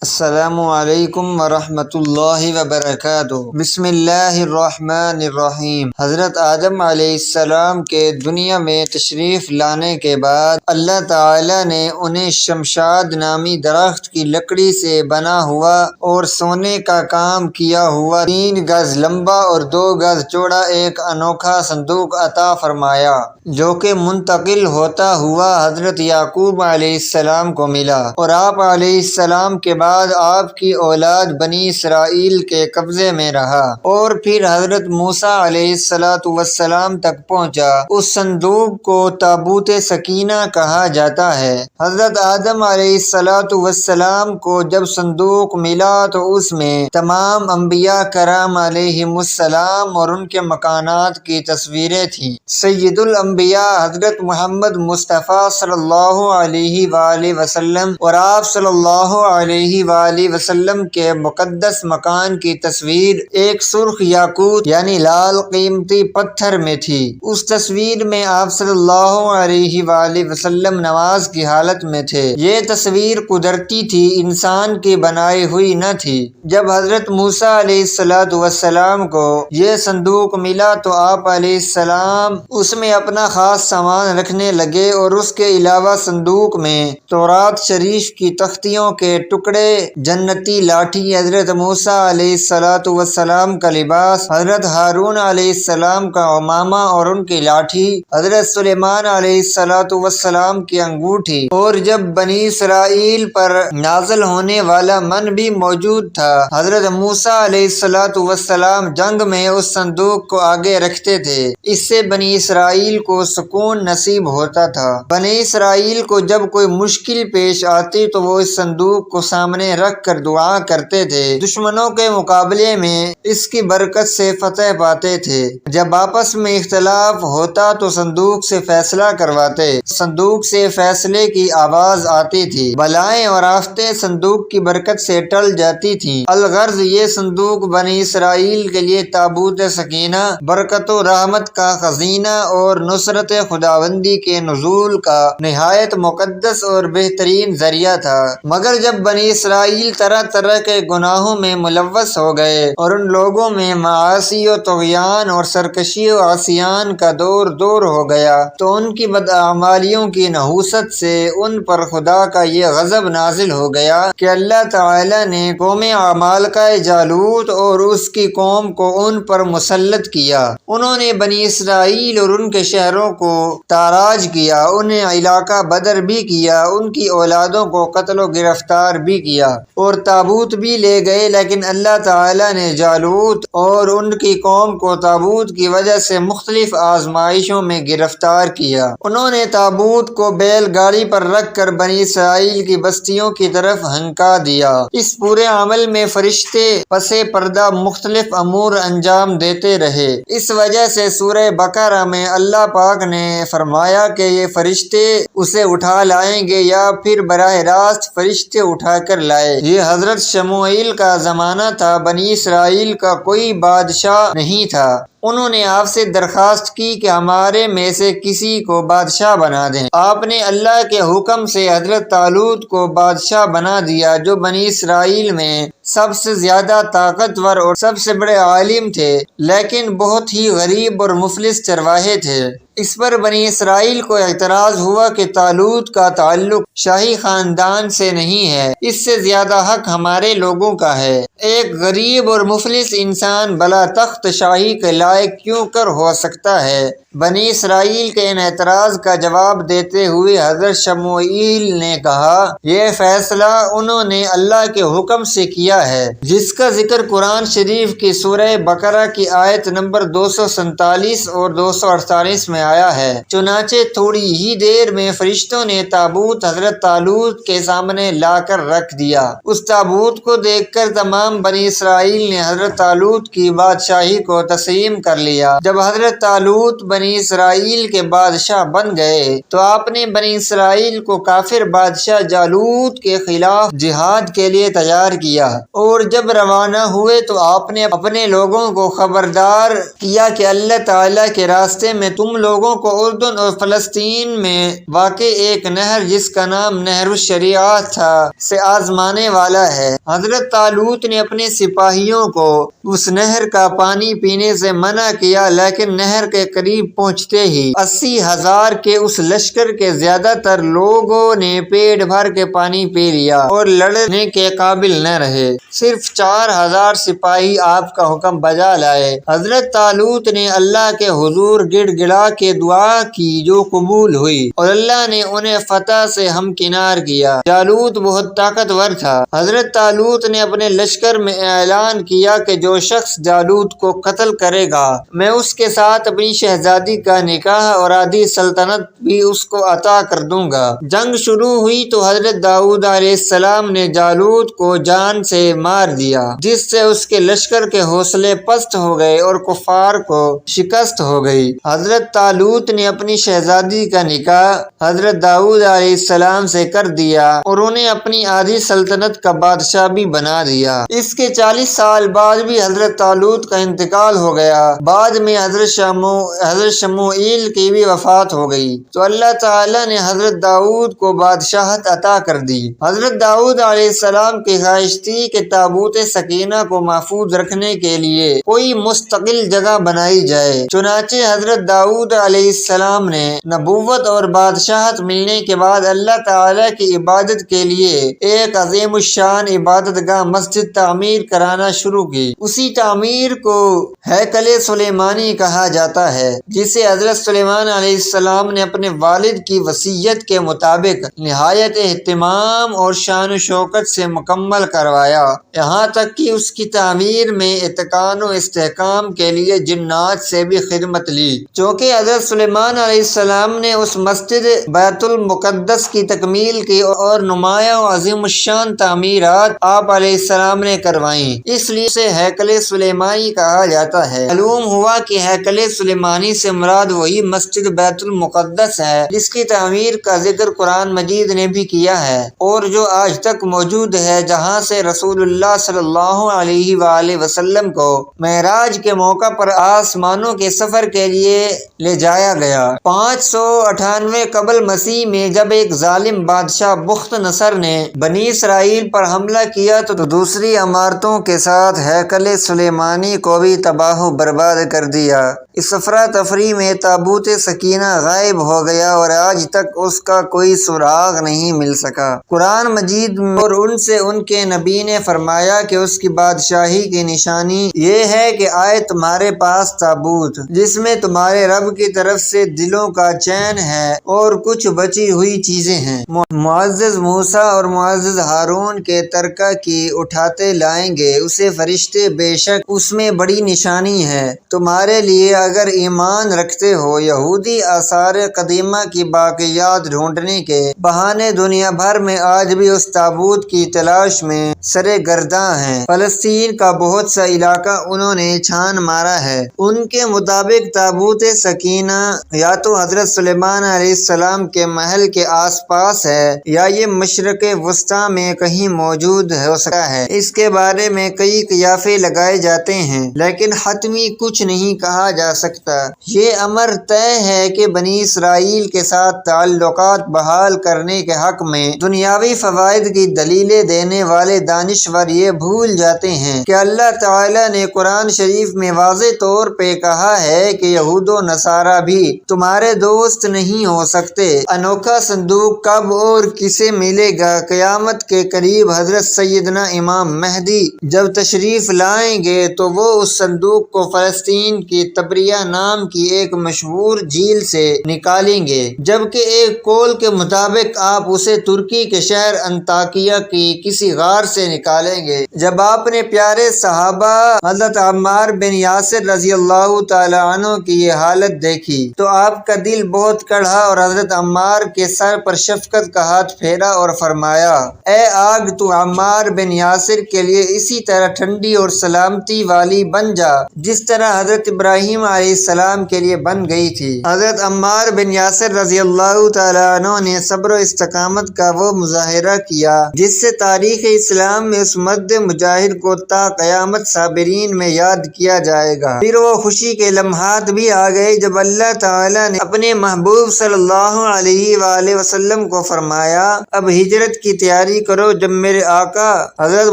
السلام علیکم ورحمۃ اللہ وبرکاتہ۔ بسم اللہ الرحمن الرحیم۔ حضرت آدم علیہ السلام کے دنیا میں تشریف لانے کے بعد اللہ تعالی نے انہیں شمشاد نامی درخت کی لکڑی سے بنا ہوا اور سونے کا کام کیا ہوا 3 گز لمبا اور 2 گز چوڑا ایک انوکھا صندوق عطا فرمایا، جو کہ منتقل ہوتا ہوا حضرت یعقوب علیہ السلام کو ملا، اور آپ علیہ السلام کے بعد آپ کی اولاد بنی اسرائیل کے قبضے میں رہا، اور پھر حضرت موسیٰ علیہ السلام تک پہنچا۔ اس صندوق کو تابوت سکینہ کہا جاتا ہے۔ حضرت آدم علیہ السلام کو جب صندوق ملا تو اس میں تمام انبیاء کرام علیہم السلام اور ان کے مکانات کی تصویریں تھیں۔ سید الانبیاء حضرت محمد مصطفیٰ صلی اللہ علیہ وآلہ وسلم اور آپ صلی اللہ علیہ وآلہ وسلم کے مقدس مکان کی تصویر ایک سرخ یاقوت یعنی لال قیمتی پتھر میں تھی۔ اس تصویر میں آپ صلی اللہ علیہ وآلہ وسلم نماز کی حالت میں تھے۔ یہ تصویر قدرتی تھی، انسان کی بنائی ہوئی نہ تھی۔ جب حضرت موسیٰ علیہ السلام کو یہ صندوق ملا تو آپ علیہ السلام اس میں اپنا خاص سامان رکھنے لگے، اور اس کے علاوہ صندوق میں تورات شریف کی تختیوں کے ٹکڑے، جنتی لاٹھی حضرت موسیٰ علیہ السلام کا لباس، حضرت ہارون علیہ السلام کا عمامہ اور ان کی لاٹھی، حضرت سلیمان علیہ السلام کی انگوٹھی، اور جب بنی اسرائیل پر نازل ہونے والا من بھی موجود تھا۔ حضرت موسیٰ علیہ السلام جنگ میں اس صندوق کو آگے رکھتے تھے، اس سے بنی اسرائیل کو سکون نصیب ہوتا تھا۔ بنی اسرائیل کو جب کوئی مشکل پیش آتی تو وہ اس صندوق کو سامنے رکھ کر دعا کرتے تھے، دشمنوں کے مقابلے میں اس کی برکت سے فتح پاتے تھے۔ جب آپس میں اختلاف ہوتا تو صندوق سے فیصلہ کرواتے، صندوق سے فیصلے کی آواز آتی تھی، بلائیں اور آفتیں صندوق کی برکت سے ٹل جاتی تھیں۔ الغرض یہ صندوق بنی اسرائیل کے لیے تابوت سکینہ، برکت و رحمت کا خزینہ اور نصرت خداوندی کے نزول کا نہایت مقدس اور بہترین ذریعہ تھا۔ مگر جب بنی اسرائیل طرح طرح کے گناہوں میں ملوث ہو گئے اور ان لوگوں میں معاصی و طغیان اور سرکشی و عصیان کا دور ہو گیا تو ان کی بداعمالیوں کی نحوست سے ان پر خدا کا یہ غضب نازل ہو گیا کہ اللہ تعالی نے قوم عمالقہ جالوت اور اس کی قوم کو ان پر مسلط کیا۔ انہوں نے بنی اسرائیل اور ان کے شہروں کو تاراج کیا، انہیں علاقہ بدر بھی کیا، ان کی اولادوں کو قتل و گرفتار بھی کیا اور تابوت بھی لے گئے، لیکن اللہ تعالی نے جالوت اور ان کی قوم کو تابوت کی وجہ سے مختلف آزمائشوں میں گرفتار کیا۔ انہوں نے تابوت کو بیل گاڑی پر رکھ کر بنی اسرائیل کی بستیوں کی طرف ہنکا دیا۔ اس پورے عمل میں فرشتے پس پردہ مختلف امور انجام دیتے رہے۔ اس وجہ سے سورہ بقرہ میں اللہ پاک نے فرمایا کہ یہ فرشتے اسے اٹھا لائیں گے یا پھر براہ راست فرشتے اٹھا کر لائے۔ یہ حضرت شموئیل کا زمانہ تھا، بنی اسرائیل کا کوئی بادشاہ نہیں تھا۔ انہوں نے آپ سے درخواست کی کہ ہمارے میں سے کسی کو بادشاہ بنا دیں۔ آپ نے اللہ کے حکم سے حضرت طالوت کو بادشاہ بنا دیا، جو بنی اسرائیل میں سب سے زیادہ طاقتور اور سب سے بڑے عالم تھے، لیکن بہت ہی غریب اور مفلس چرواہے تھے۔ اس پر بنی اسرائیل کو اعتراض ہوا کہ طالوت کا تعلق شاہی خاندان سے نہیں ہے، اس سے زیادہ حق ہمارے لوگوں کا ہے۔ ایک غریب اور مفلس انسان بلا تخت شاہی کے لائق کیوں کر ہو سکتا ہے؟ بنی اسرائیل کے ان اعتراض کا جواب دیتے ہوئے حضرت شموئیل نے کہا، یہ فیصلہ انہوں نے اللہ کے حکم سے کیا ہے، جس کا ذکر قرآن شریف کی سورہ بقرہ کی آیت نمبر 247 اور 248 میں آیا ہے۔ چنانچہ تھوڑی ہی دیر میں فرشتوں نے تابوت حضرت طالوت کے سامنے لا کر رکھ دیا۔ اس تابوت کو دیکھ کر تمام بنی اسرائیل نے حضرت طالوت کی بادشاہی کو تسلیم کر لیا۔ جب حضرت طالوت بنی اسرائیل کے بادشاہ بن گئے تو آپ نے بنی اسرائیل کو کافر بادشاہ جالوت کے خلاف جہاد کے لیے تیار کیا، اور جب روانہ ہوئے تو آپ نے اپنے لوگوں کو خبردار کیا کہ اللہ تعالیٰ کے راستے میں تم لوگوں کو اردن اور فلسطین میں واقع ایک نہر جس کا نام نہر الشریعت تھا سے آزمانے والا ہے۔ حضرت طالوت نے اپنے سپاہیوں کو اس نہر کا پانی پینے سے منع کیا، لیکن نہر کے قریب پہنچتے ہی 80,000 کے اس لشکر کے زیادہ تر لوگوں نے پیٹ بھر کے پانی پی لیا اور لڑنے کے قابل نہ رہے۔ صرف 4,000 سپاہی آپ کا حکم بجا لائے۔ حضرت طالوت نے اللہ کے حضور گڑ گڑا کے دعا کی جو قبول ہوئی، اور اللہ نے انہیں فتح سے ہمکنار کیا۔ جالوت بہت طاقتور تھا۔ حضرت طالوت نے اپنے لشکر میں اعلان کیا کہ جو شخص جالوت کو قتل کرے گا میں اس کے ساتھ اپنی شہزادی کا نکاح اور آدھی سلطنت بھی اس کو عطا کر دوں گا۔ جنگ شروع ہوئی تو حضرت داؤد علیہ السلام نے جالوت کو جان سے مار دیا، جس سے اس کے لشکر کے حوصلے پست ہو گئے اور کفار کو شکست ہو گئی۔ حضرت طالوت نے اپنی شہزادی کا نکاح حضرت داؤد علیہ السلام سے کر دیا اور انہیں اپنی آدھی سلطنت کا بادشاہ بھی بنا دیا۔ اس کے 40 سال بعد بھی حضرت طالوت کا انتقال ہو گیا۔ بعد میں حضرت شموئیل کی بھی وفات ہو گئی تو اللہ تعالیٰ نے حضرت داؤد کو بادشاہت عطا کر دی۔ حضرت داؤد علیہ السلام کی خواہش تھی کہ تابوت سکینہ کو محفوظ رکھنے کے لیے کوئی مستقل جگہ بنائی جائے، چنانچہ حضرت داؤد علیہ السلام نے نبوت اور بادشاہت ملنے کے بعد اللہ تعالیٰ کی عبادت کے لیے ایک عظیم الشان عبادت گاہ مسجد تعمیر کرانا شروع کی۔ اسی تعمیر کو ہیکل سلیمانی کہا جاتا ہے، جسے حضرت سلیمان علیہ السلام نے اپنے والد کی وصیت کے مطابق نہایت اہتمام اور شان و شوکت سے مکمل کروایا، یہاں تک کہ اس کی تعمیر میں اتقان و استحکام کے لیے جنات سے بھی خدمت لی۔ چونکہ حضرت سلیمان علیہ السلام نے اس مسجد بیت المقدس کی تکمیل کی اور نمایاں و عظیم الشان تعمیرات آپ علیہ السلام نے کروائیں، اس لیے اسے ہیکل سلیمانی کہا جاتا ہے۔ معلوم ہوا کہ ہیکل سلیمانی سے مراد وہی مسجد بیت المقدس ہے جس کی تعمیر کا ذکر قرآن مجید نے بھی کیا ہے اور جو آج تک موجود ہے، جہاں سے رسول اللہ صلی اللہ علیہ وآلہ وسلم کو معراج کے موقع پر آسمانوں کے سفر کے لیے لے جایا گیا۔ 598 قبل مسیح میں جب ایک ظالم بادشاہ بخت نصر نے بنی اسرائیل پر حملہ کیا تو دوسری عمارتوں کے ساتھ ہیکل سلیمانی کو بھی تباہ و برباد کر دیا۔ اس افراتفری میں تابوت سکینہ غائب ہو گیا اور آج تک اس کا کوئی سراغ نہیں مل سکا۔ قرآن مجید اور ان سے ان کے نبی نے فرمایا کہ اس کی بادشاہی کی نشانی یہ ہے کہ آئے تمہارے پاس تابوت جس میں تمہارے رب کی طرف سے دلوں کا چین ہے اور کچھ بچی ہوئی چیزیں ہیں۔ معزز موسیٰ اور معزز ہارون کے ترکہ کی اٹھاتے لائیں گے اسے فرشتے، بے شک اس میں بڑی نشانی ہے تمہارے لیے اگر ایمان رکھتے ہو۔ یہودی آثار قدیمہ کی باقیات ڈھونڈنے کے بہانے دنیا بھر میں آج بھی اس تابوت کی تلاش میں سرگرداں ہیں۔ فلسطین کا بہت سا علاقہ انہوں نے چھان مارا ہے۔ ان کے مطابق تابوت سکینہ یا تو حضرت سلیمان علیہ السلام کے محل کے آس پاس ہے یا یہ مشرق وسطیٰ میں کہیں موجود ہو سکتا ہے۔ اس کے بارے میں کئی قیافے لگائے جاتے ہیں لیکن حتمی کچھ نہیں کہا جا سکتا۔ یہ امر طے ہے کہ بنی اسرائیل کے ساتھ تعلقات بحال کرنے کے حق میں دنیاوی فوائد کی دلیلیں دینے والے دانشور یہ بھول جاتے ہیں کہ اللہ تعالیٰ نے قرآن شریف میں واضح طور پہ کہا ہے کہ یہود و نصارہ بھی تمہارے دوست نہیں ہو سکتے۔ انوکھا صندوق کب اور کسے ملے گا؟ قیامت کے قریب حضرت سیدنا امام مہدی جب تشریف لائیں گے تو وہ اس صندوق کو فلسطین کی تبریہ نام کی ایک مشہور جھیل سے نکالیں گے، جبکہ ایک قول کے مطابق آپ اسے ترکی کے شہر انطاکیہ کی کسی غار سے نکالیں گے۔ جب آپ نے پیارے صحابہ حضرت عمار بن یاسر رضی اللہ تعالی عنہ کی یہ حالت دیکھی تو آپ کا دل بہت کڑھا اور حضرت عمار کے سر پر شفقت کا ہاتھ پھیرا اور فرمایا، اے آگ تو عمار بن یاسر کے لیے اسی طرح ٹھنڈی اور سلامتی والی بن جا جس طرح حضرت ابراہیم علیہ السلام کے لیے بن گئی تھی۔ حضرت عمار بن یاسر رضی اللہ تعالیٰ عنہ نے صبر و استقامت کا وہ مظاہرہ کیا جس سے تاریخ اسلام میں اس مرد مجاہد کو تا قیامت صابرین میں یاد کیا جائے گا۔ پھر وہ خوشی کے لمحات بھی آ گئے جب اللہ تعالیٰ نے اپنے محبوب صلی اللہ علیہ وآلہ وسلم کو فرمایا، اب ہجرت کی تیاری کرو۔ جب میرے آقا حضرت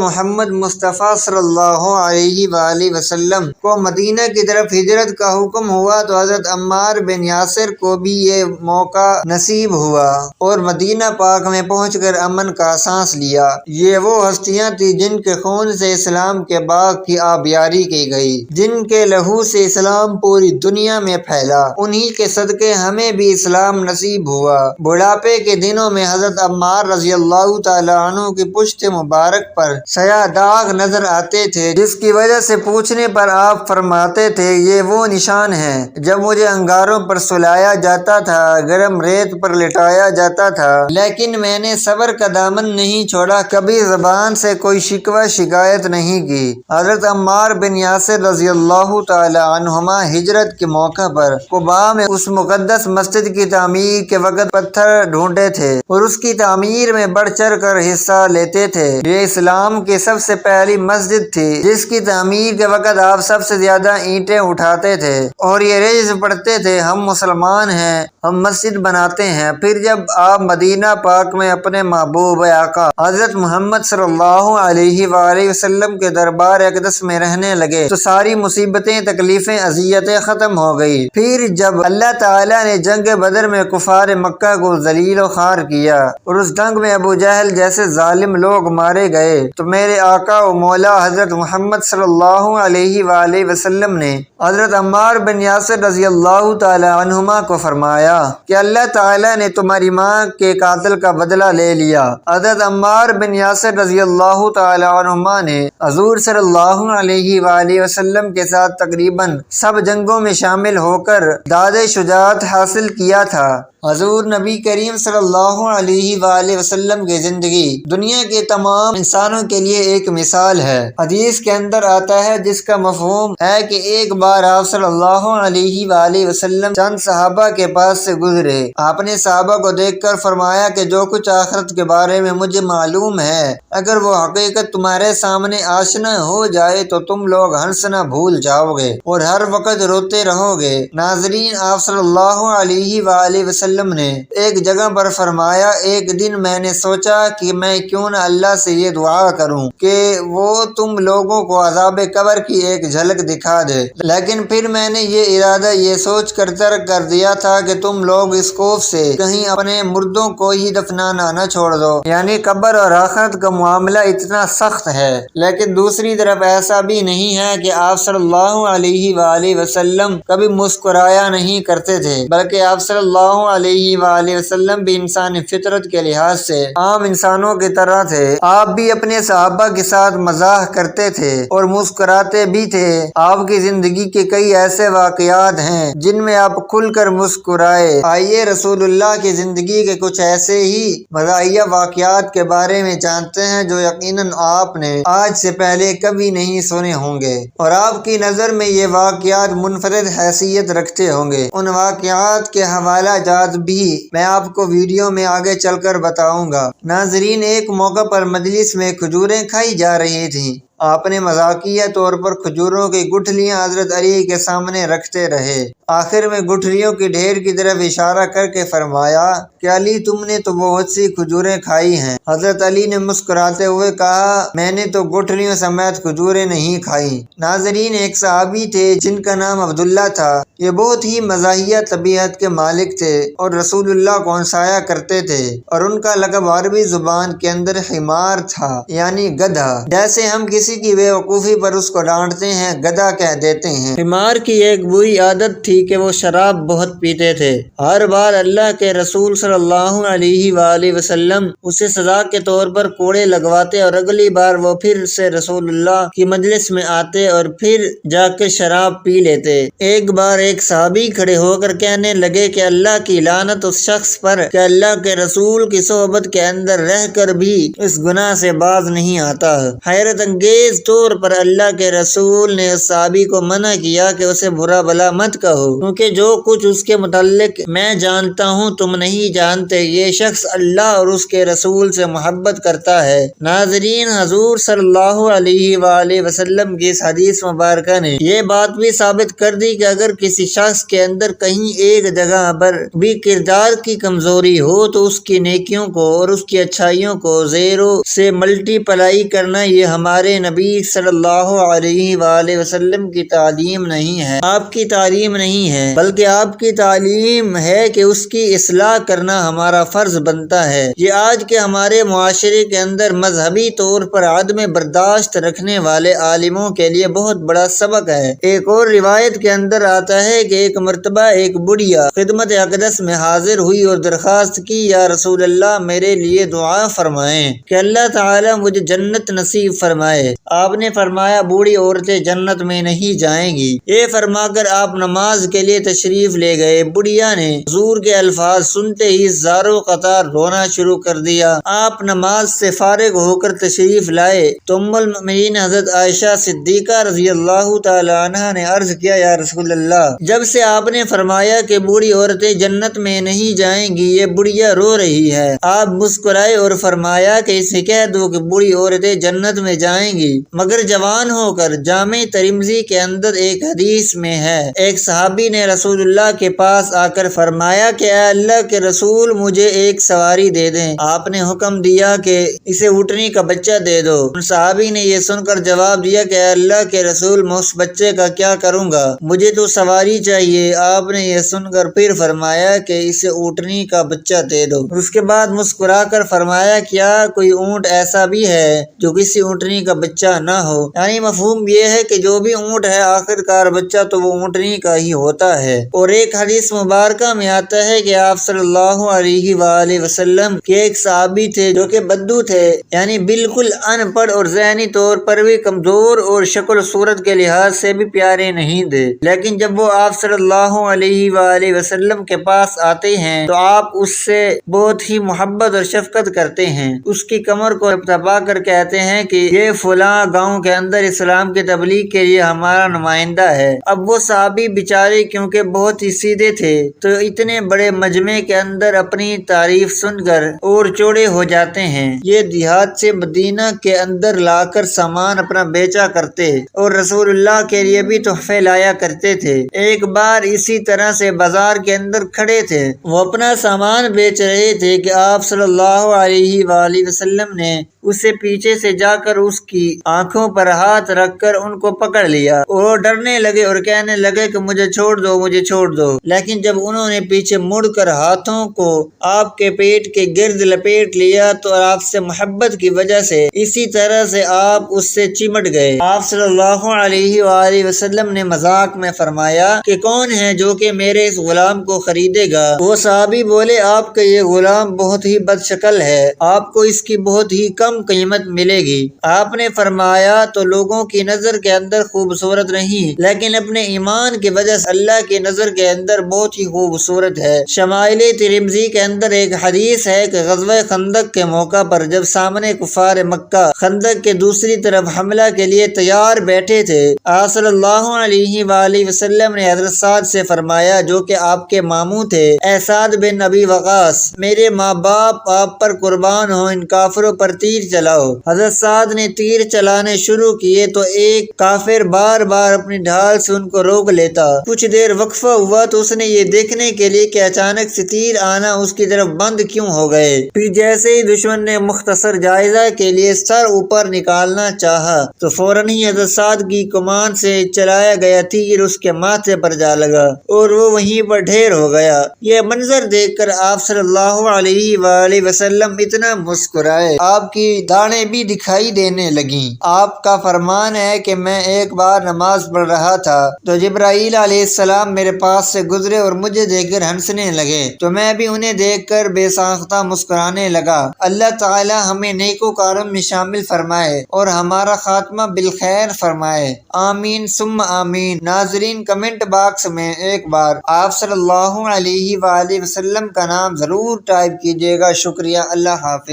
محمد مصطفیٰ صلی اللہ علیہ وآلہ وسلم کو مدینہ کی طرف ہجرت کا حکم ہوا تو حضرت عمار بن یاسر کو بھی یہ موقع نصیب ہوا اور مدینہ پاک میں پہنچ کر امن کا سانس لیا۔ یہ وہ ہستیاں تھیں جن کے خون سے اسلام کے باغ کی آبیاری کی گئی، جن کے لہو سے اسلام پوری دنیا میں پھیلا۔ انہی کے صدقے ہمیں بھی اسلام نصیب ہوا۔ بڑھاپے کے دنوں میں حضرت عمار رضی اللہ تعالیٰ عنہ کی پشت مبارک پر سیاہ داغ نظر آتے تھے، جس کی وجہ سے پوچھنے پر آپ فرماتے تھے، یہ وہ نشان ہے جب مجھے انگاروں پر سلایا جاتا تھا، گرم ریت پر لٹایا جاتا تھا، لیکن میں نے صبر کا دامن نہیں چھوڑا، کبھی زبان سے کوئی شکوہ شکایت نہیں کی۔ حضرت عمار بن یاسر رضی اللہ تعالی عنہما ہجرت کے موقع پر قباء میں اس مقدس مسجد کی تعمیر کے وقت پتھر ڈھونڈے تھے اور اس کی تعمیر میں بڑھ چڑھ کر حصہ لیتے تھے۔ یہ اسلام کی سب سے پہلی مسجد تھی جس کی تعمیر کے وقت آپ سب سے زیادہ اینٹیں اٹھاتے تھے اور یہ رجز پڑھتے تھے، ہم مسلمان ہیں، ہم مسجد بناتے ہیں۔ پھر جب آپ مدینہ پاک میں اپنے محبوب آقا حضرت محمد صلی اللہ علیہ وآلہ وسلم کے دربار اقدس میں رہنے لگے تو ساری مصیبتیں، تکلیفیں، اذیتیں ختم ہو گئی۔ پھر جب اللہ تعالیٰ نے جنگ بدر میں کفار مکہ کو ذلیل و خوار کیا اور اس جنگ میں ابو جہل جیسے ظالم لوگ مارے گئے تو میرے آقا و مولا حضرت محمد صلی اللہ علیہ وآلہ وسلم نے حضرت عمار بن یاسر رضی اللہ تعالی عنہما کو فرمایا کہ اللہ تعالیٰ نے تمہاری ماں کے قاتل کا بدلہ لے لیا۔ حضرت عمار بن یاسر رضی اللہ تعالی عنہما نے حضور صلی اللہ علیہ وآلہ وسلم کے ساتھ تقریباً سب جنگوں میں شامل ہو کر داد شجاعت حاصل کیا تھا۔ حضور نبی کریم صلی اللہ علیہ وآلہ وسلم کی زندگی دنیا کے تمام انسانوں کے لیے ایک مثال ہے۔ حدیث کے اندر آتا ہے جس کا مفہوم ہے کہ ایک بار آپ صلی اللہ علیہ وآلہ وسلم چند صحابہ کے پاس سے گزرے۔ آپ نے صحابہ کو دیکھ کر فرمایا کہ جو کچھ آخرت کے بارے میں مجھے معلوم ہے، اگر وہ حقیقت تمہارے سامنے آشنا ہو جائے تو تم لوگ ہنسنا بھول جاؤ گے اور ہر وقت روتے رہو گے۔ ناظرین، آپ صلی اللہ علیہ وآلہ وسلم نے ایک جگہ پر فرمایا، ایک دن میں نے سوچا کہ میں کیوں نہ اللہ سے یہ دعا کروں کہ وہ تم لوگوں کو عذاب قبر کی ایک جھلک دکھا دے، لیکن پھر میں نے یہ ارادہ یہ سوچ کر ترک کر دیا تھا کہ تم لوگ اس خوف سے کہیں اپنے مردوں کو ہی دفنانا نہ چھوڑ دو، یعنی قبر اور آخرت کا معاملہ اتنا سخت ہے۔ لیکن دوسری طرف ایسا بھی نہیں ہے کہ آپ صلی اللہ علیہ وآلہ وسلم کبھی مسکرایا نہیں کرتے تھے، بلکہ آپ صلی اللہ علیہ وآلہ وسلم بھی انسانی فطرت کے لحاظ سے عام انسانوں کی طرح تھے۔ آپ بھی اپنے صحابہ کے ساتھ مزاح کرتے تھے اور مسکراتے بھی تھے۔ آپ کی زندگی کے کئی ایسے واقعات ہیں جن میں آپ کھل کر مسکرائے۔ آئیے رسول اللہ کی زندگی کے کچھ ایسے ہی مزاحیہ واقعات کے بارے میں جانتے ہیں جو یقیناً آپ نے آج سے پہلے کبھی نہیں سنے ہوں گے اور آپ کی نظر میں یہ واقعات منفرد حیثیت رکھتے ہوں گے۔ ان واقعات کے حوالہ جات بھی میں آپ کو ویڈیو میں آگے چل کر بتاؤں گا۔ ناظرین، ایک موقع پر مجلس میں کھجوریں کھائی جا رہی تھیں۔ آپ نے مذاقیہ طور پر کھجوروں کی گٹھلیاں حضرت علی کے سامنے رکھتے رہے۔ آخر میں گٹھلیوں کی ڈھیر کی طرف اشارہ کر کے فرمایا کہ علی، تم نے تو بہت سی کھجوریں کھائی ہیں۔ حضرت علی نے مسکراتے ہوئے کہا، میں نے تو گٹھلیوں سمیت کھجوریں نہیں کھائیں۔ ناظرین، ایک صحابی تھے جن کا نام عبداللہ تھا۔ یہ بہت ہی مزاحیہ طبیعت کے مالک تھے اور رسول اللہ کو ہنسایا کرتے تھے، اور ان کا لقب عربی زبان کے اندر حمار تھا، یعنی گدھا۔ جیسے ہم کسی کی بے وقوفی پر اس کو ڈانٹتے ہیں، گدھا کہہ دیتے ہیں۔ حمار کی ایک بری عادت تھی کہ وہ شراب بہت پیتے تھے۔ ہر بار اللہ کے رسول صلی اللہ علیہ وآلہ وسلم اسے سزا کے طور پر کوڑے لگواتے اور اگلی بار وہ پھر سے رسول اللہ کی مجلس میں آتے اور پھر جا کے شراب پی لیتے۔ ایک بار ایک صحابی کھڑے ہو کر کہنے لگے کہ اللہ کی لعنت اس شخص پر کہ اللہ کے رسول کی صحبت کے اندر رہ کر بھی اس گناہ سے باز نہیں آتا۔ حیرت انگیز تیز طور پر اللہ کے رسول نے اس صحابی کو منع کیا کہ اسے برا بھلا مت کہو، کیونکہ جو کچھ اس کے متعلق میں جانتا ہوں تم نہیں جانتے، یہ شخص اللہ اور اس کے رسول سے محبت کرتا ہے۔ ناظرین، حضور صلی اللہ علیہ وآلہ وسلم کی اس حدیث مبارکہ نے یہ بات بھی ثابت کر دی کہ اگر کسی شخص کے اندر کہیں ایک جگہ پر بھی کردار کی کمزوری ہو تو اس کی نیکیوں کو اور اس کی اچھائیوں کو زیرو سے ملٹی پلائی کرنا یہ ہمارے نبی صلی اللہ علیہ وآلہ وسلم کی تعلیم نہیں ہے، آپ کی تعلیم نہیں ہے، بلکہ آپ کی تعلیم ہے کہ اس کی اصلاح کرنا ہمارا فرض بنتا ہے۔ یہ آج کے ہمارے معاشرے کے اندر مذہبی طور پر عدم برداشت رکھنے والے عالموں کے لیے بہت بڑا سبق ہے۔ ایک اور روایت کے اندر آتا ہے کہ ایک مرتبہ ایک بڑھیا خدمت اقدس میں حاضر ہوئی اور درخواست کی، یا رسول اللہ میرے لیے دعا فرمائیں کہ اللہ تعالیٰ مجھے جنت نصیب فرمائے۔ آپ نے فرمایا بوڑھی عورتیں جنت میں نہیں جائیں گی۔ یہ فرما کر آپ نماز کے لیے تشریف لے گئے۔ بڑھیا نے حضور کے الفاظ سنتے ہی زارو قطار رونا شروع کر دیا۔ آپ نماز سے فارغ ہو کر تشریف لائے تو ام المؤمنین حضرت عائشہ صدیقہ رضی اللہ تعالی عنہا نے عرض کیا، یا رسول اللہ، جب سے آپ نے فرمایا کہ بوڑھی عورتیں جنت میں نہیں جائیں گی یہ بڑھیا رو رہی ہے۔ آپ مسکرائے اور فرمایا کہ اسے کہہ دو کہ بوڑھی عورتیں جنت میں جائیں گی مگر جوان ہو کر۔ جامع ترمذی کے اندر ایک حدیث میں ہے، ایک صحابی نے رسول اللہ کے پاس آ کر فرمایا کہ اے اللہ کے رسول مجھے ایک سواری دے دیں۔ آپ نے حکم دیا کہ اسے اونٹنی کا بچہ دے دو۔ صحابی نے یہ سن کر جواب دیا کہ اے اللہ کے رسول میں اس بچے کا کیا کروں گا، مجھے تو سواری چاہیے۔ آپ نے یہ سن کر پھر فرمایا کہ اسے اونٹنی کا بچہ دے دو۔ اس کے بعد مسکرا کر فرمایا کیا کوئی اونٹ ایسا بھی ہے جو کسی اونٹنی کا بچہ نہ ہو، یعنی مفہوم یہ ہے کہ جو بھی اونٹ ہے آخر کار بچہ تو وہ اونٹنی کا ہی ہوتا ہے۔ اور ایک حدیث مبارکہ میں آتا ہے کہ آپ صلی اللہ علیہ وآلہ وسلم کے ایک صحابی تھے جو کہ بدو تھے، یعنی بالکل ان پڑھ اور ذہنی طور پر بھی کمزور اور شکل و صورت کے لحاظ سے بھی پیارے نہیں تھے، لیکن جب وہ آپ صلی اللہ علیہ وآلہ وسلم کے پاس آتے ہیں تو آپ اس سے بہت ہی محبت اور شفقت کرتے ہیں، اس کی کمر کو دبا کر کہتے ہیں کہ یہ فلاں گاؤں کے اندر اسلام کی تبلیغ کے لیے ہمارا نمائندہ ہے۔ اب وہ صحابی بیچارے کیونکہ بہت ہی سیدھے تھے تو اتنے بڑے مجمع کے اندر اپنی تعریف سن کر اور چوڑے ہو جاتے ہیں۔ یہ دیہات سے مدینہ کے اندر لا کر سامان اپنا بیچا کرتے اور رسول اللہ کے لیے بھی تحفے لایا کرتے تھے۔ ایک بار اسی طرح سے بازار کے اندر کھڑے تھے، وہ اپنا سامان بیچ رہے تھے کہ آپ صلی اللہ علیہ وآلہ وسلم نے اسے پیچھے سے جا کر اس کی آنکھوں پر ہاتھ رکھ کر ان کو پکڑ لیا اور ڈرنے لگے اور کہنے لگے کہ مجھے چھوڑ دو، مجھے چھوڑ دو۔ لیکن جب انہوں نے پیچھے مڑ کر ہاتھوں کو آپ کے پیٹ کے گرد لپیٹ لیا تو آپ سے محبت کی وجہ سے اسی طرح سے آپ اس سے چمٹ گئے۔ آپ صلی اللہ علیہ وآلہ وسلم نے مذاق میں فرمایا کہ کون ہے جو کہ میرے اس غلام کو خریدے گا؟ وہ صحابی بولے آپ کا یہ غلام بہت ہی بد شکل ہے، آپ کو اس کی بہت ہی کم قیمت ملے گی۔ آپ نے فرمایا تو لوگوں کی نظر کے اندر خوبصورت نہیں لیکن اپنے ایمان کی وجہ سے اللہ کی نظر کے اندر بہت ہی خوبصورت ہے۔ شمائل ترمذی کے اندر ایک حدیث ہے کہ غزوہ خندق کے موقع پر جب سامنے کفار مکہ خندق کے دوسری طرف حملہ کے لیے تیار بیٹھے تھے، آپ صلی اللہ علیہ وآلہ وسلم نے حضرت سعد سے فرمایا جو کہ آپ کے ماموں تھے، اے سعد بن ابی وقاص، میرے ماں باپ آپ پر قربان ہوں، ان کافروں پر تیر چلاؤ۔ حضرت سعد نے تیر چلانے شروع کیے تو ایک کافر بار بار اپنی ڈھال سے ان کو روک لیتا۔ کچھ دیر وقفہ ہوا تو اس نے یہ دیکھنے کے لیے کہ اچانک سے تیر آنا اس کی طرف بند کیوں ہو گئے۔ پھر جیسے ہی دشمن نے مختصر جائزہ کے لیے سر اوپر نکالنا چاہا تو فوراً ہی حضرت سعد کی کمان سے چلایا گیا تیر اس کے ماتھے پر جا لگا اور وہ وہیں پر ڈھیر ہو گیا۔ یہ منظر دیکھ کر آپ صلی اللہ علیہ وآلہ وسلم اتنا مسکرائے، آپ کی داڑھیں بھی دکھائی دینے لگیں۔ آپ کا فرمان ہے کہ میں ایک بار نماز پڑھ رہا تھا تو جبرائیل علیہ السلام میرے پاس سے گزرے اور مجھے دیکھ کر ہنسنے لگے تو میں بھی انہیں دیکھ کر بے ساختہ مسکرانے لگا۔ اللہ تعالی ہمیں نیکوکاروں میں شامل فرمائے اور ہمارا خاتمہ بالخیر فرمائے، آمین ثم آمین۔ ناظرین، کمنٹ باکس میں ایک بار آپ صلی اللہ علیہ وآلہ وسلم کا نام ضرور ٹائپ کیجیے گا۔ شکریہ، اللہ حافظ۔